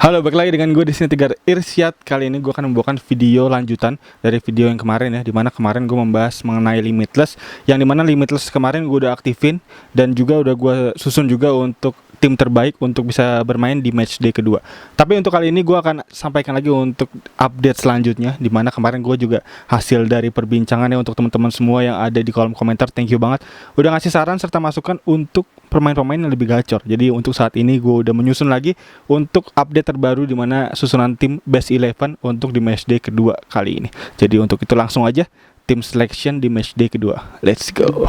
Halo, balik lagi dengan gue di sini Tegar Irsyad. Kali ini gue akan membawakan video lanjutan dari video yang kemarin ya, dimana kemarin gue membahas mengenai Limitless, yang dimana Limitless kemarin gue udah aktifin dan juga udah gue susun juga untuk tim terbaik untuk bisa bermain di matchday kedua. Tapi untuk kali ini gue akan sampaikan lagi untuk update selanjutnya, dimana kemarin gue juga hasil dari perbincangannya untuk teman-teman semua yang ada di kolom komentar. Thank you banget udah ngasih saran serta masukan untuk pemain-pemain yang lebih gacor. Jadi untuk saat ini gue udah menyusun lagi untuk update terbaru di mana susunan tim best 11 untuk di matchday kedua kali ini. Jadi untuk itu langsung aja tim selection di matchday kedua. Let's go.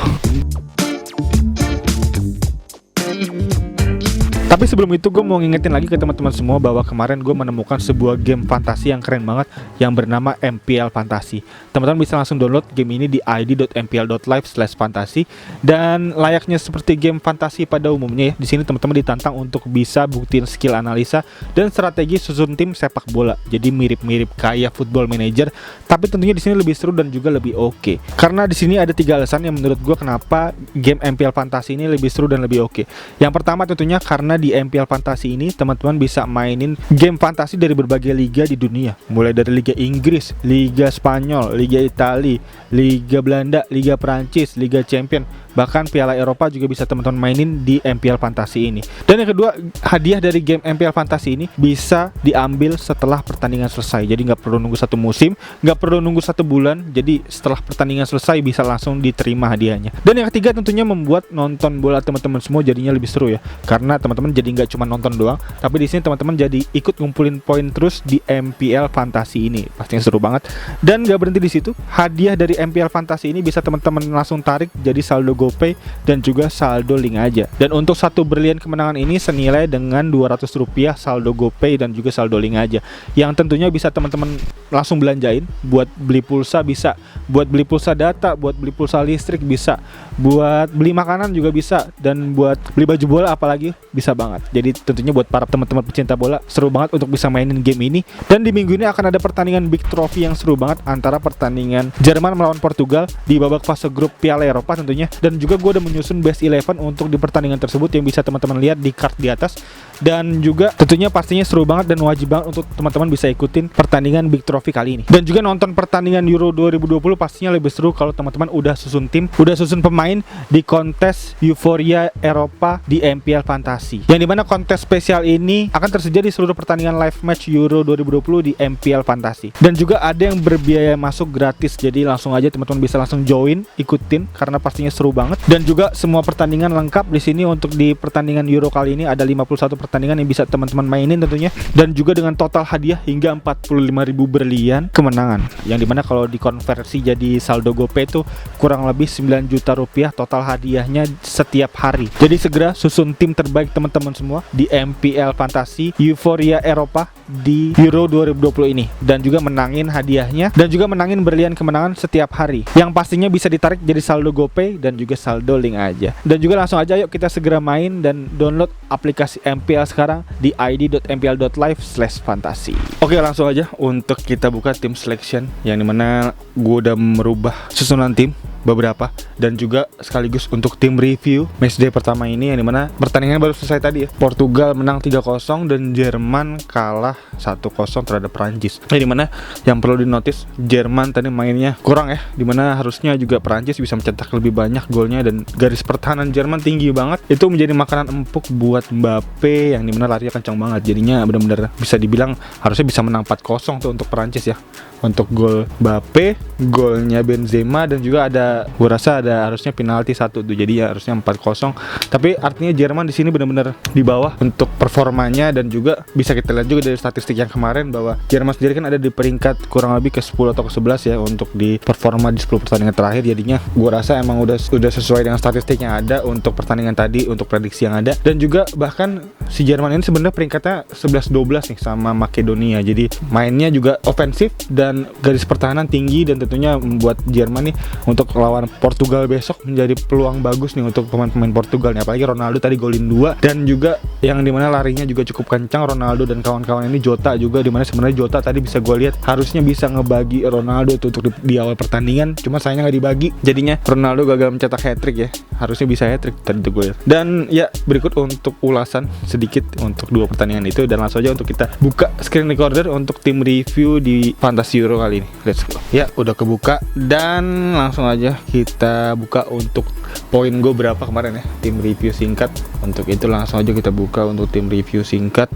Tapi sebelum itu gue mau ngingetin lagi ke teman-teman semua bahwa kemarin gue menemukan sebuah game fantasi yang keren banget yang bernama MPL Fantasi. Teman-teman bisa langsung download game ini di id.mpl.live/fantasi, dan layaknya seperti game fantasi pada umumnya ya. Di sini teman-teman ditantang untuk bisa buktiin skill analisa dan strategi susun tim sepak bola. Jadi mirip-mirip kayak Football Manager, tapi tentunya di sini lebih seru dan juga lebih oke. Karena di sini ada 3 alasan yang menurut gue kenapa game MPL Fantasi ini lebih seru dan lebih oke. Yang pertama tentunya karena di MPL Fantasi ini teman-teman bisa mainin game fantasi dari berbagai liga di dunia, mulai dari Liga Inggris, Liga Spanyol, Liga Italia, Liga Belanda, Liga Prancis, Liga Champion, bahkan Piala Eropa juga bisa teman-teman mainin di MPL Fantasi ini. Dan yang kedua, hadiah dari game MPL Fantasi ini bisa diambil setelah pertandingan selesai. Jadi nggak perlu nunggu 1 musim, nggak perlu nunggu 1 bulan. Jadi setelah pertandingan selesai bisa langsung diterima hadiahnya. Dan yang ketiga tentunya membuat nonton bola teman-teman semua jadinya lebih seru ya, karena teman-teman jadi nggak cuma nonton doang, tapi di sini teman-teman jadi ikut ngumpulin poin terus di MPL Fantasi ini. Pastinya seru banget. Dan nggak berhenti di situ, hadiah dari MPL Fantasi ini bisa teman-teman langsung tarik jadi saldo GoPay dan juga saldo link aja. Dan untuk satu berlian kemenangan ini senilai dengan Rp200 saldo GoPay dan juga saldo link aja, yang tentunya bisa teman-teman langsung belanjain buat beli pulsa, bisa buat beli pulsa data, buat beli pulsa listrik, bisa buat beli makanan juga bisa, dan buat beli baju bola apalagi bisa banget. Jadi tentunya buat para teman-teman pecinta bola seru banget untuk bisa mainin game ini. Dan di minggu ini akan ada pertandingan Big Trophy yang seru banget antara pertandingan Jerman melawan Portugal di babak fase grup Piala Eropa tentunya. Dan juga gue udah menyusun best 11 untuk di pertandingan tersebut yang bisa teman-teman lihat di card di atas. Dan juga tentunya pastinya seru banget dan wajib banget untuk teman-teman bisa ikutin pertandingan Big Trophy kali ini. Dan juga nonton pertandingan Euro 2020 pastinya lebih seru kalau teman-teman udah susun tim, udah susun pemain di kontes Euforia Eropa di MPL Fantasi. Yang dimana kontes spesial ini akan tersedia di seluruh pertandingan live match Euro 2020 di MPL Fantasi. Dan juga ada yang berbiaya masuk gratis. Jadi langsung aja teman-teman bisa langsung join, ikutin karena pastinya seru banget. Dan juga semua pertandingan lengkap di sini. Untuk di pertandingan Euro kali ini ada 51 pertandingan yang bisa teman-teman mainin tentunya, dan juga dengan total hadiah hingga 45.000 berlian kemenangan, yang dimana kalau dikonversi jadi saldo GoPay itu kurang lebih 9 juta rupiah total hadiahnya setiap hari. Jadi segera susun tim terbaik teman-teman semua di MPL Fantasi Euforia Eropa di Euro 2020 ini, dan juga menangin hadiahnya dan juga menangin berlian kemenangan setiap hari, yang pastinya bisa ditarik jadi saldo GoPay dan juga saldo link aja. Dan juga langsung aja yuk kita segera main dan download aplikasi MPL sekarang di id.mpl.live/fantasi. Oke, langsung aja untuk kita buka tim selection, yang dimana gue udah merubah susunan tim beberapa, dan juga sekaligus untuk tim review matchday pertama ini, yang dimana pertandingan baru selesai tadi ya. Portugal menang 3-0 dan Jerman kalah 1-0 terhadap Prancis. Yang dimana yang perlu dinotis, Jerman tadi mainnya kurang ya, dimana harusnya juga Prancis bisa mencetak lebih banyak golnya, dan garis pertahanan Jerman tinggi banget. Itu menjadi makanan empuk buat Mbappe, yang dimana larinya kencang banget. Jadinya benar-benar bisa dibilang harusnya bisa menang 4-0 tuh untuk Prancis ya. Untuk gol Mbappe, golnya Benzema, dan juga ada, gua rasa ada harusnya penalti 1 tuh. Jadi ya harusnya 4-0. Tapi artinya Jerman di sini benar-benar di bawah untuk performanya, dan juga bisa kita lihat juga dari statistik yang kemarin bahwa Jerman sendiri kan ada di peringkat kurang lebih ke-10 atau ke-11 ya untuk di performa di 10 pertandingan terakhir. Jadinya gua rasa emang udah sesuai dengan statistik yang ada untuk pertandingan tadi, untuk prediksi yang ada. Dan juga bahkan si Jerman ini sebenarnya peringkatnya 11-12 nih sama Makedonia. Jadi mainnya juga ofensif dan garis pertahanan tinggi, dan tentunya membuat Jerman nih untuk lawan Portugal besok menjadi peluang bagus nih untuk pemain-pemain Portugal nih. Apalagi Ronaldo tadi golin 2, dan juga yang dimana larinya juga cukup kencang Ronaldo dan kawan-kawan ini. Jota juga, dimana sebenarnya Jota tadi bisa gue lihat harusnya bisa ngebagi Ronaldo tuh untuk di awal pertandingan, cuma sayangnya nggak dibagi, jadinya Ronaldo gagal mencetak hat-trick ya. Harusnya bisa hat-trick tadi tuh gue lihat. Dan ya berikut untuk ulasan sedikit untuk 2 pertandingan itu, dan langsung aja untuk kita buka screen recorder untuk tim review di Fantasy Euro kali ini. Let's go. Ya udah kebuka, dan langsung aja kita buka untuk poin gue berapa kemarin ya, tim review singkat. Untuk itu langsung aja kita buka untuk tim review singkat.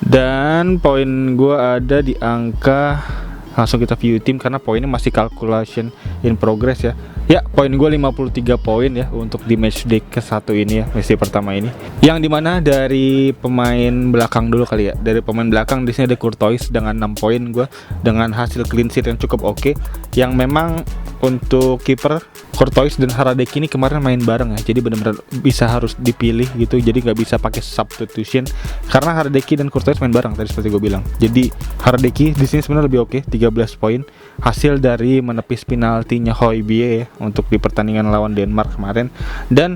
Dan poin gue ada di angka, langsung kita view tim karena poinnya masih calculation in progress ya. Ya, poin gue 53 poin ya untuk di match day ke-1 ini ya, match day pertama ini. Yang dimana dari pemain belakang dulu kali ya. Dari pemain belakang di sini ada Courtois dengan 6 poin gue, dengan hasil clean sheet yang cukup oke. Yang memang untuk kiper Courtois dan Hradecky ini kemarin main bareng ya, jadi benar-benar bisa harus dipilih gitu, jadi nggak bisa pakai substitution karena Hradecky dan Courtois main bareng tadi seperti gue bilang. Jadi Hradecky di sini sebenarnya lebih oke, 13 poin hasil dari menepis penaltinya Højbjerg ya untuk di pertandingan lawan Denmark kemarin. Dan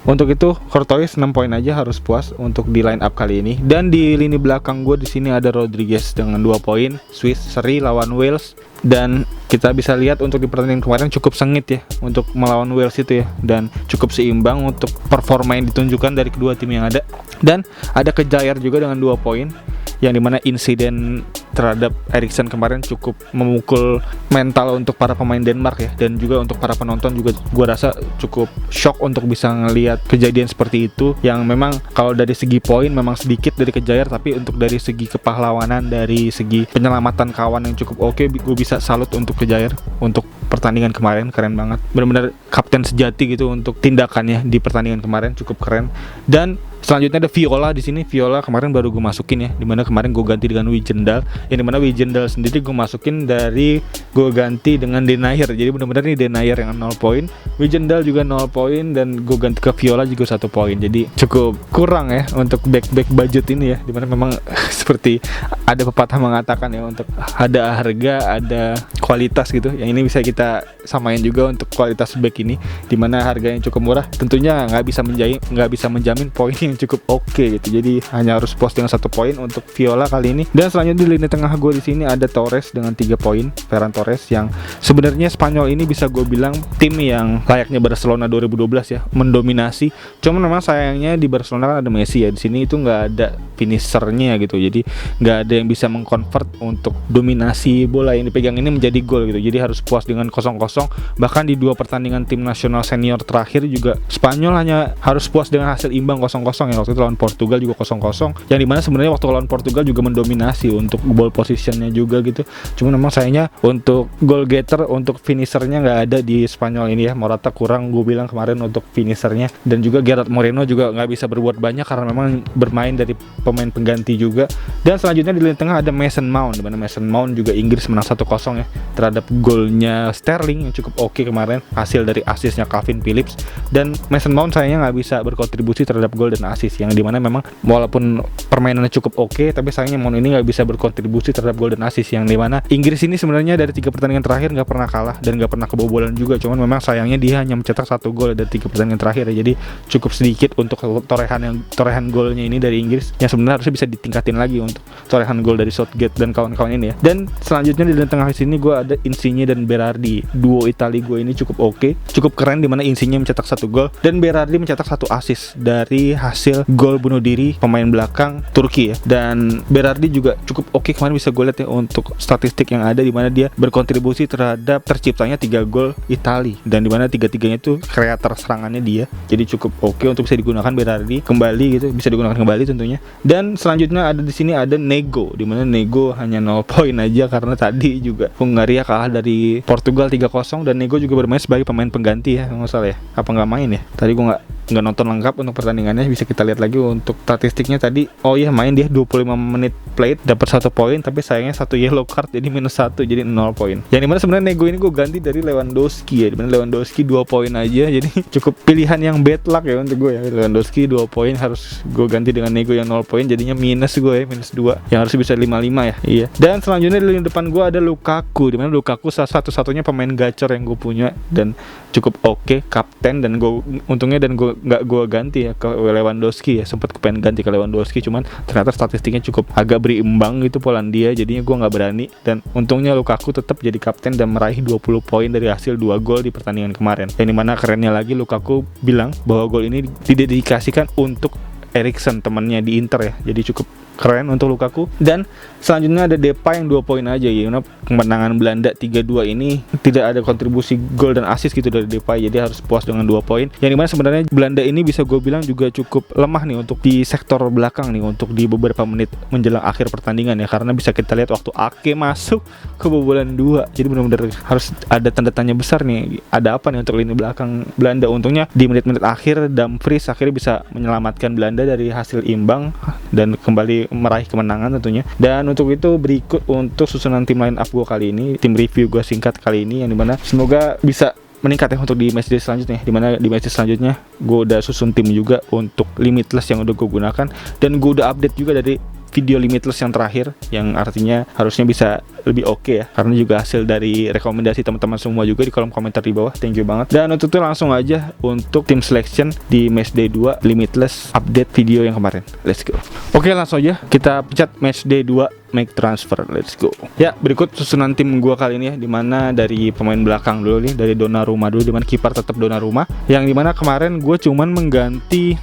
untuk itu Courtois 6 poin aja harus puas untuk di line up kali ini. Dan di lini belakang gue di sini ada Rodriguez dengan 2 poin, Swiss seri lawan Wales. Dan kita bisa lihat untuk di pertandingan kemarin cukup sengit ya untuk melawan Wales itu ya, dan cukup seimbang untuk performa yang ditunjukkan dari kedua tim yang ada. Dan ada Kjaer juga dengan 2 poin, yang dimana insiden terhadap Eriksen kemarin cukup memukul mental untuk para pemain Denmark ya, dan juga untuk para penonton juga gua rasa cukup shock untuk bisa ngelihat kejadian seperti itu, yang memang kalau dari segi poin memang sedikit dari Kjaer, tapi untuk dari segi kepahlawanan, dari segi penyelamatan kawan yang cukup oke, gue bisa salut untuk Kjaer untuk pertandingan kemarin. Keren banget, benar-benar kapten sejati gitu untuk tindakannya di pertandingan kemarin, cukup keren. Dan selanjutnya ada Viola di sini. Viola kemarin baru gue masukin ya, dimana kemarin gue ganti dengan Wijndal, yang dimana Wijndal sendiri gue masukin dari gue ganti dengan Denayer. Jadi benar-benar nih Denayer yang 0 poin, Wijndal juga 0 poin, dan gue ganti ke Viola juga 1 poin. Jadi cukup kurang ya untuk back budget ini ya, dimana memang seperti ada pepatah mengatakan ya, untuk ada harga ada kualitas gitu. Yang ini bisa kita samain juga untuk kualitas back ini, dimana harganya cukup murah, tentunya nggak bisa menjamin poin yang cukup oke gitu. Jadi hanya harus puas dengan 1 poin untuk Viola kali ini. Dan selanjutnya di lini tengah gue di sini ada Torres dengan 3 poin, Ferran Torres, yang sebenarnya Spanyol ini bisa gue bilang tim yang layaknya Barcelona 2012 ya, mendominasi. Cuman memang sayangnya di Barcelona kan ada Messi ya, di sini itu nggak ada finishernya gitu. Jadi nggak ada yang bisa mengkonvert untuk dominasi bola yang dipegang ini menjadi gol gitu. Jadi harus puas dengan 0-0. Bahkan di 2 pertandingan tim nasional senior terakhir juga Spanyol hanya harus puas dengan hasil imbang 0-0 ya. Waktu itu lawan Portugal juga 0-0, yang dimana sebenarnya waktu lawan Portugal juga mendominasi untuk ball positionnya juga gitu. Cuma memang sayangnya untuk goal getter, untuk finishernya nggak ada di Spanyol ini ya. Morata kurang gue bilang kemarin untuk finishernya, dan juga Gerard Moreno juga nggak bisa berbuat banyak karena memang bermain dari pemain pengganti juga. Dan selanjutnya di lini tengah ada Mason Mount, dimana Mason Mount juga Inggris menang 1-0 ya terhadap golnya Sterling yang cukup oke kemarin, hasil dari asisnya Calvin Phillips. Dan Mason Mount sayangnya nggak bisa berkontribusi terhadap gol dan asis, yang dimana memang walaupun permainannya cukup oke, tapi sayangnya Mount ini nggak bisa berkontribusi terhadap gol dan asis, yang dimana Inggris ini sebenarnya dari 3 pertandingan terakhir nggak pernah kalah dan nggak pernah kebobolan juga. Cuman memang sayangnya dia hanya mencetak 1 gol dari 3 pertandingan terakhir ya. Jadi cukup sedikit untuk torehan golnya ini dari Inggris, yang sebenarnya harusnya bisa ditingkatin lagi untuk torehan gol dari Southgate dan kawan-kawan ini ya. Dan selanjutnya di lini tengah sini gue ada Insigne dan Berardi. Duo Itali gue ini cukup oke, cukup keren, dimana Insigne mencetak 1 gol dan Berardi mencetak 1 assist dari hasil gol bunuh diri pemain belakang Turki ya. Dan Berardi juga cukup oke kemarin, bisa gue lihat ya untuk statistik yang ada, dimana dia berkontribusi terhadap terciptanya 3 gol Itali, dan dimana 3-3-nya itu kreator serangannya dia. Jadi cukup oke untuk bisa digunakan Berardi kembali gitu, bisa digunakan kembali tentunya. Dan selanjutnya ada di sini ada Nego, dimana Nego hanya 0 poin aja karena tadi juga Hungaria kalah dari Portugal 3-0, dan Nego juga bermain sebagai pemain pengganti ya, nggak salah ya, apa nggak main ya, tadi gue nggak nonton lengkap untuk pertandingannya. Bisa kita lihat lagi untuk statistiknya tadi. Oh iya, main dia 25 menit played, dapat 1 poin, tapi sayangnya 1 yellow card jadi -1, jadi 0 poin. Yang dimana sebenarnya Nego ini gue ganti dari Lewandowski ya, dimana Lewandowski 2 poin aja, jadi cukup pilihan yang bad luck ya untuk gue ya. Lewandowski 2 poin harus gue ganti dengan Nego yang 0 poin, jadinya minus gue ya, -2 yang harus bisa 5-5 ya. Iya. Dan selanjutnya di lini depan gue ada Lukaku, dimana Lukaku satu-satunya pemain gacor yang gue punya dan cukup oke, kapten, dan gue untungnya dan gue nggak gue ganti ya ke Lewandowski ya, sempat pengen ganti ke Lewandowski, cuman ternyata statistiknya cukup agak berimbang gitu Polandia, jadinya gue nggak berani, dan untungnya Lukaku tetap jadi kapten dan meraih 20 poin dari hasil 2 gol di pertandingan kemarin. Yang dimana kerennya lagi Lukaku bilang bahwa gol ini didedikasikan untuk Eriksen, temannya di Inter ya, jadi cukup keren untuk Lukaku. Dan selanjutnya ada Depay yang 2 poin aja ya. Kemenangan Belanda 3-2 ini tidak ada kontribusi gol dan assist gitu dari Depay, jadi harus puas dengan 2 poin. Yang dimana sebenarnya Belanda ini bisa gue bilang juga cukup lemah nih untuk di sektor belakang nih, untuk di beberapa menit menjelang akhir pertandingan ya, karena bisa kita lihat waktu Ake masuk kebobolan 2. Jadi benar-benar harus ada tanda tanya besar nih, ada apa nih untuk lini belakang Belanda. Untungnya di menit-menit akhir Dumfries akhirnya bisa menyelamatkan Belanda dari hasil imbang dan kembali meraih kemenangan tentunya. Dan untuk itu berikut untuk susunan tim line up gue kali ini, tim review gue singkat kali ini, yang dimana semoga bisa meningkat ya untuk di matchday selanjutnya. Dimana di matchday selanjutnya gue udah susun tim juga untuk limitless yang udah gue gunakan, dan gue udah update juga dari video limitless yang terakhir, yang artinya harusnya bisa lebih oke ya, karena juga hasil dari rekomendasi teman-teman semua juga di kolom komentar di bawah. Thank you banget. Dan untuk itu langsung aja untuk tim selection di matchday 2 limitless update video yang kemarin. Let's go. Oke, langsung aja kita pencet matchday 2 make transfer. Let's go. Ya, berikut susunan tim gua kali ini ya, dimana dari pemain belakang dulu nih, dari Donnarumma dulu, dimana kiper tetap Donnarumma, yang dimana kemarin gue cuman mengganti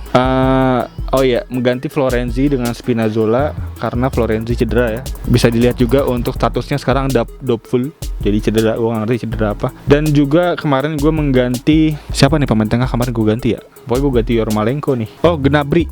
mengganti Florenzi dengan Spinazzola karena Florenzi cedera ya. Bisa dilihat juga untuk statusnya sekarang doubtful, jadi cedera, gue gak ngerti cedera apa. Dan juga kemarin gue mengganti siapa nih pemain tengah kemarin gue ganti ya, pokoknya gue ganti Yarmolenko nih. Oh, Gnabry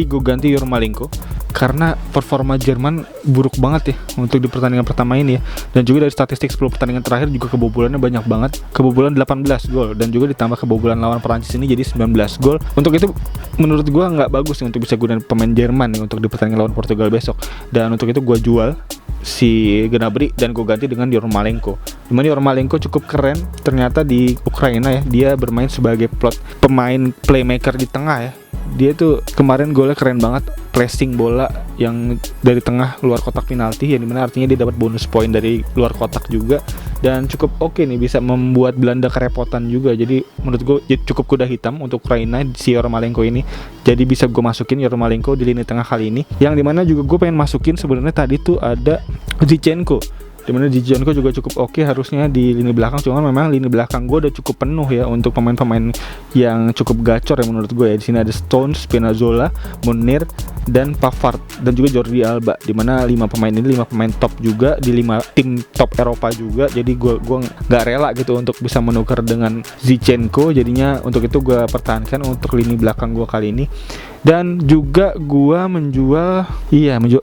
gue ganti Yarmolenko karena performa Jerman buruk banget ya untuk di pertandingan pertama ini ya. Dan juga dari statistik 10 pertandingan terakhir juga kebobolannya banyak banget, kebobolan 18 gol, dan juga ditambah kebobolan lawan Perancis ini jadi 19 gol. Untuk itu menurut gue nggak bagus nih untuk bisa gunain pemain Jerman nih untuk di pertandingan lawan Portugal besok. Dan untuk itu gue jual si Gnabry dan gue ganti dengan Yarmolenko. Dimana Yarmolenko cukup keren ternyata di Ukraina ya, dia bermain sebagai pemain playmaker di tengah ya. Dia tuh kemarin golnya keren banget, pressing bola yang dari tengah luar kotak penalti, yang dimana artinya dia dapat bonus poin dari luar kotak juga, dan cukup oke nih, bisa membuat Belanda kerepotan juga. Jadi menurut gue cukup kuda hitam untuk Ukraina si Yarmolenko ini. Jadi bisa gue masukin Yarmolenko di lini tengah kali ini, yang dimana juga gue pengen masukin sebenarnya tadi tuh ada Zinchenko, dimana Zinchenko juga cukup oke harusnya di lini belakang, cuman memang lini belakang gue udah cukup penuh ya untuk pemain-pemain yang cukup gacor ya menurut gue ya. Di sini ada Stones, Spinazzola, Munir, dan Pavard, dan juga Jordi Alba, dimana 5 pemain ini 5 pemain top juga di 5 tim top Eropa juga. Jadi gue nggak rela gitu untuk bisa menukar dengan Zinchenko, jadinya untuk itu gue pertahankan untuk lini belakang gue kali ini. Dan juga gue menjual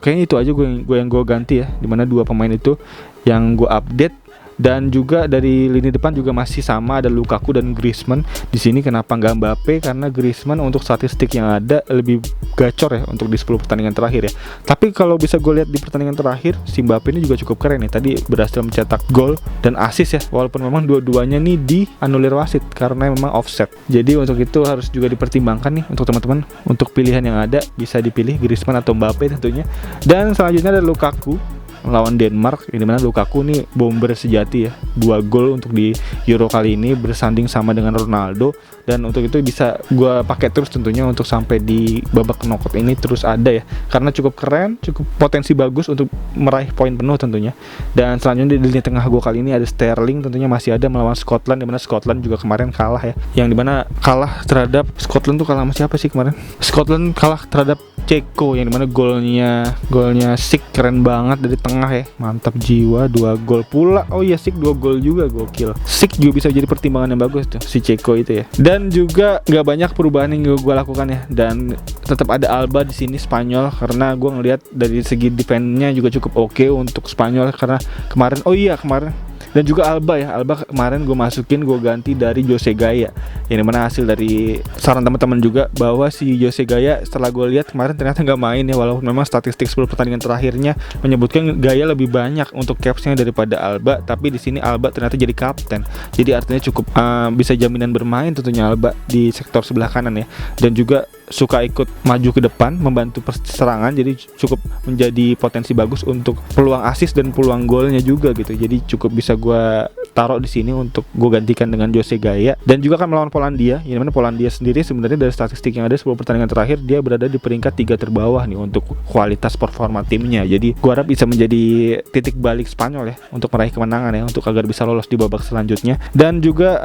kayaknya itu aja gue yang gue ganti ya, dimana 2 pemain itu yang gue update. Dan juga dari lini depan juga masih sama, ada Lukaku dan Griezmann. Di sini kenapa nggak Mbappe? Karena Griezmann untuk statistik yang ada lebih gacor ya untuk di 10 pertandingan terakhir ya. Tapi kalau bisa gue lihat di pertandingan terakhir, si Mbappe ini juga cukup keren nih. Tadi berhasil mencetak gol dan assist ya, walaupun memang dua-duanya nih dianulir wasit karena memang offset. Jadi untuk itu harus juga dipertimbangkan nih untuk teman-teman, untuk pilihan yang ada bisa dipilih Griezmann atau Mbappe tentunya. Dan selanjutnya ada Lukaku lawan Denmark, ini mana Lukaku nih bomber sejati ya, 2 gol untuk di Euro kali ini bersanding sama dengan Ronaldo. Dan untuk itu bisa gue pakai terus tentunya untuk sampai di babak knockout ini terus ada ya, karena cukup keren, cukup potensi bagus untuk meraih poin penuh tentunya. Dan selanjutnya di lini tengah gue kali ini ada Sterling, tentunya masih ada melawan Scotland, dimana Scotland juga kemarin kalah ya, yang dimana kalah terhadap Scotland tuh kalah sama siapa sih kemarin? Scotland kalah terhadap Ceko, yang dimana golnya Sik keren banget dari tengah ya, mantap jiwa, 2 gol pula. Oh iya, Sik 2 gol juga, gokil. Sik juga bisa jadi pertimbangan yang bagus tuh si Ceko itu ya. Dan juga nggak banyak perubahan yang gue lakukan ya, dan tetap ada Alba di sini Spanyol, karena gue ngelihat dari segi defense-nya juga cukup oke untuk Spanyol, karena kemarin Dan juga Alba ya, Alba kemarin gue masukin, gue ganti dari Jose Gaya. Yang dimana hasil dari saran teman-teman juga bahwa si Jose Gaya setelah gue lihat kemarin ternyata nggak main ya, walaupun memang statistik 10 pertandingan terakhirnya menyebutkan Gaya lebih banyak untuk capsnya daripada Alba, tapi di sini Alba ternyata jadi kapten. Jadi artinya cukup bisa jaminan bermain tentunya Alba di sektor sebelah kanan ya. Dan juga suka ikut maju ke depan membantu serangan, jadi cukup menjadi potensi bagus untuk peluang assist dan peluang golnya juga gitu. Jadi cukup bisa gue taruh di sini untuk gue gantikan dengan Jose Gaya. Dan juga kan melawan Polandia, yang mana Polandia sendiri sebenarnya dari statistik yang ada 10 pertandingan terakhir dia berada di peringkat 3 terbawah nih untuk kualitas performa timnya. Jadi gue harap bisa menjadi titik balik Spanyol ya untuk meraih kemenangan ya, untuk agar bisa lolos di babak selanjutnya. Dan juga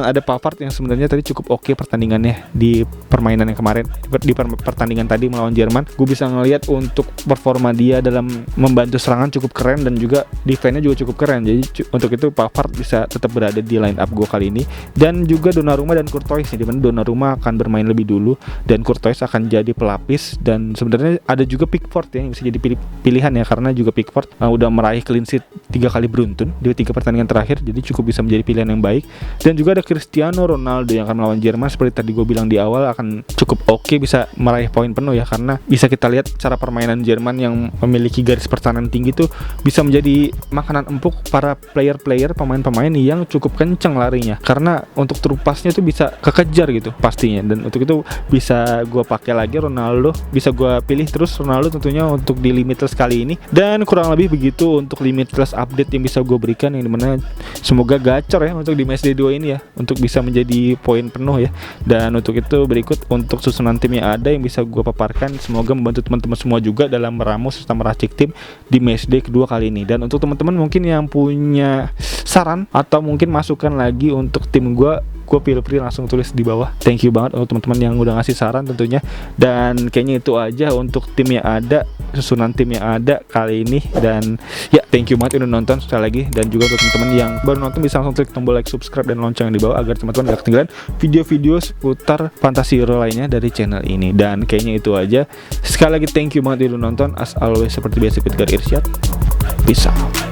ada Pavard yang sebenarnya tadi cukup oke pertandingannya di permainan yang kemarin, di pertandingan tadi melawan Jerman. Gue bisa ngelihat untuk performa dia dalam membantu serangan cukup keren, dan juga defense-nya juga cukup keren. Jadi untuk itu Pavard bisa tetap berada di line up gue kali ini. Dan juga Donnarumma dan Courtois, di mana Donnarumma akan bermain lebih dulu dan Courtois akan jadi pelapis. Dan sebenarnya ada juga Pickford ya yang bisa jadi pilihan ya, karena juga Pickford udah meraih clean sheet 3 kali beruntun di 3 pertandingan terakhir, jadi cukup bisa menjadi pilihan yang baik. Dan juga ada Cristiano Ronaldo yang akan melawan Jerman, seperti tadi gue bilang di awal akan cukup oke, bisa meraih poin penuh ya, karena bisa kita lihat cara permainan Jerman yang memiliki garis pertahanan tinggi tuh bisa menjadi makanan empuk para player-player, pemain-pemain yang cukup kenceng larinya, karena untuk terupasnya tuh bisa kekejar gitu pastinya. Dan untuk itu bisa gue pakai lagi Ronaldo, bisa gue pilih terus Ronaldo tentunya untuk di Limitless kali ini. Dan kurang lebih begitu untuk Limitless update yang bisa gue berikan, yang dimana semoga gacor ya untuk di matchday 2 ini ya, untuk bisa menjadi poin penuh ya. Dan untuk itu berikut untuk susunan tim yang ada yang bisa gue paparkan, semoga membantu teman-teman semua juga dalam meramu serta meracik tim di matchday kedua kali ini. Dan untuk teman-teman mungkin yang punya saran atau mungkin masukan lagi untuk tim gue feel free langsung tulis di bawah. Thank you banget untuk teman-teman yang udah ngasih saran tentunya. Dan kayaknya itu aja untuk tim yang ada, susunan tim yang ada kali ini. Dan ya, thank you banget udah nonton sekali lagi. Dan juga untuk teman-teman yang baru nonton bisa langsung klik tombol like, subscribe, dan lonceng di bawah agar teman-teman gak ketinggalan video-video seputar Fantasy Hero lainnya dari channel ini. Dan kayaknya itu aja. Sekali lagi thank you banget udah nonton. As always seperti biasa, Peter Irsyad. Peace out.